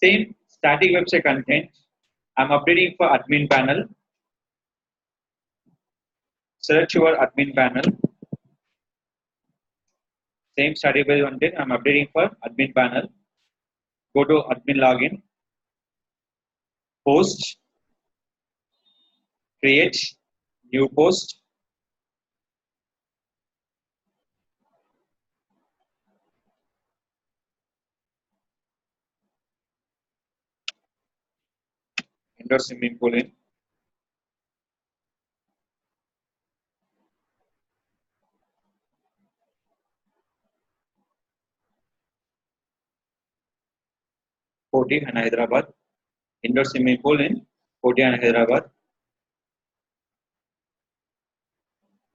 Same static website content. I'm updating for admin panel. Select your admin panel. Same static website content. I'm updating for admin panel. Go to admin login. Post. Create. New post. Enter swimming pool in. Koti and Hyderabad. Indoor swimming pool in Koti and Hyderabad.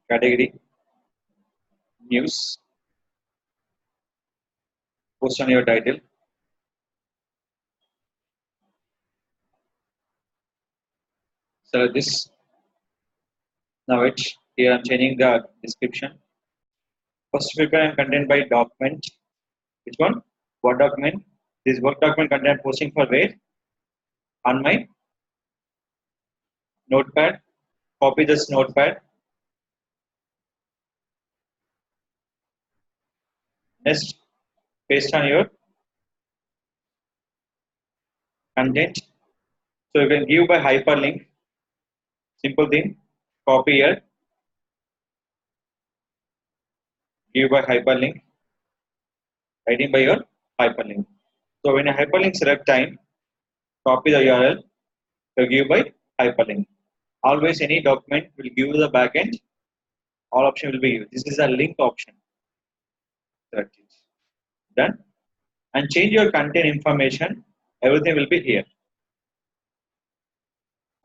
Category news. Post on your title. Select this. Now here I'm changing the description. First filter and content by document. Which one? Word document. This Word document content posting for where? On my notepad. Copy this notepad. Next, paste on your content. So you can give by hyperlink. Simple thing. Copy here. Give by hyperlink. Writing by your hyperlink. So when a hyperlink select time, copy the URL. So give by hyperlink. Always any document will give the backend. All option will be used. This is a link option. Select it. Done. And change your content information. Everything will be here.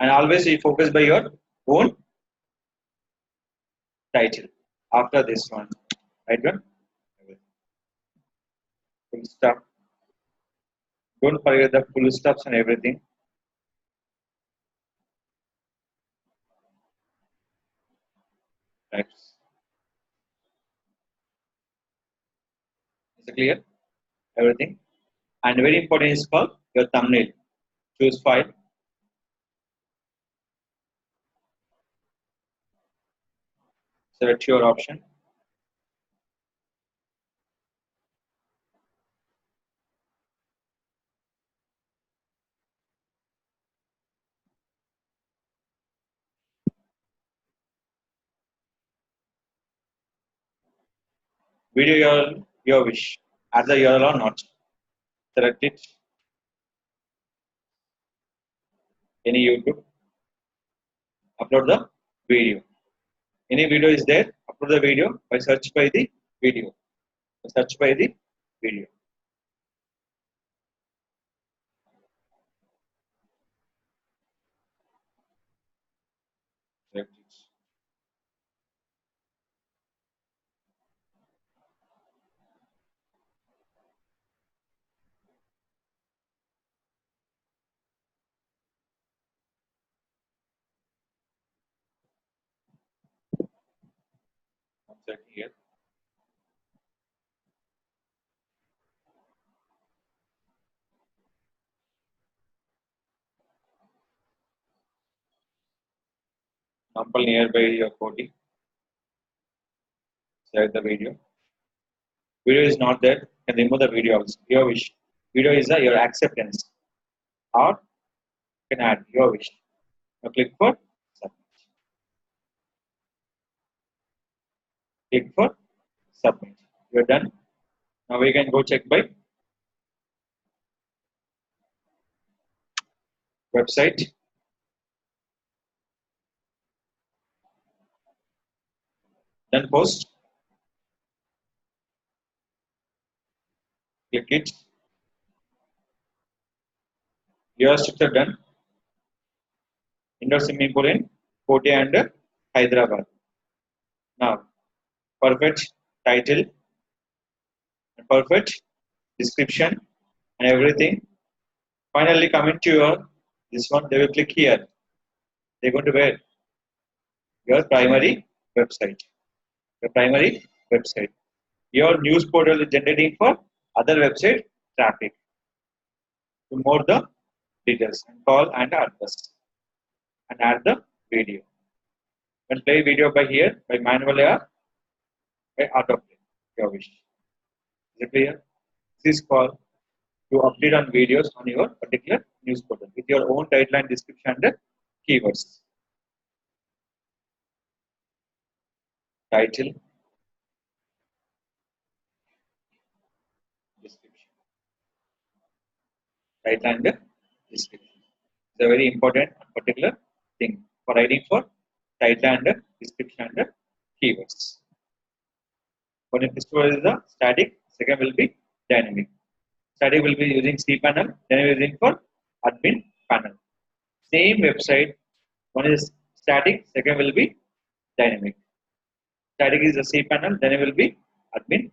And always you focus by your own title. After this one, right one. Full stop. Don't forget the full stops and everything. Right. Is it clear? Everything. And very important is called your thumbnail. Choose file. Select your option. Video URL, your wish. Add the URL or not. Select it. Any YouTube. Upload the video. Any video is there. Upload the video by search by the video. Search by the video. Select it. Select here. Sample nearby your coding. Select the video. Video is not there. You can remove the video also. Your wish. Video is your acceptance. Or you can add your wish. Now click for submit. Click for submit. You're done. Now we can go check by website. Then post. Click it. Your structure done. Indoor swimming pool in Koti and Hyderabad. Now, perfect title, perfect description, and everything. Finally, coming to your this one, they will click here. They're going to where? Your primary website. Your primary website. Your news portal is generating for other website traffic. to more the details and call and address and add the video. When play video by here by manually or by autoplay, your wish. Is it clear? This is called to update on videos on your particular news portal with your own title and description and keywords. Title, description. Title and description. It's a very important and particular thing for writing for title and description and keywords. One of the first is the static, second will be dynamic. Static will be using cPanel, then using for admin panel. Same website, one is static, second will be dynamic. Static is the cPanel, then it will be admin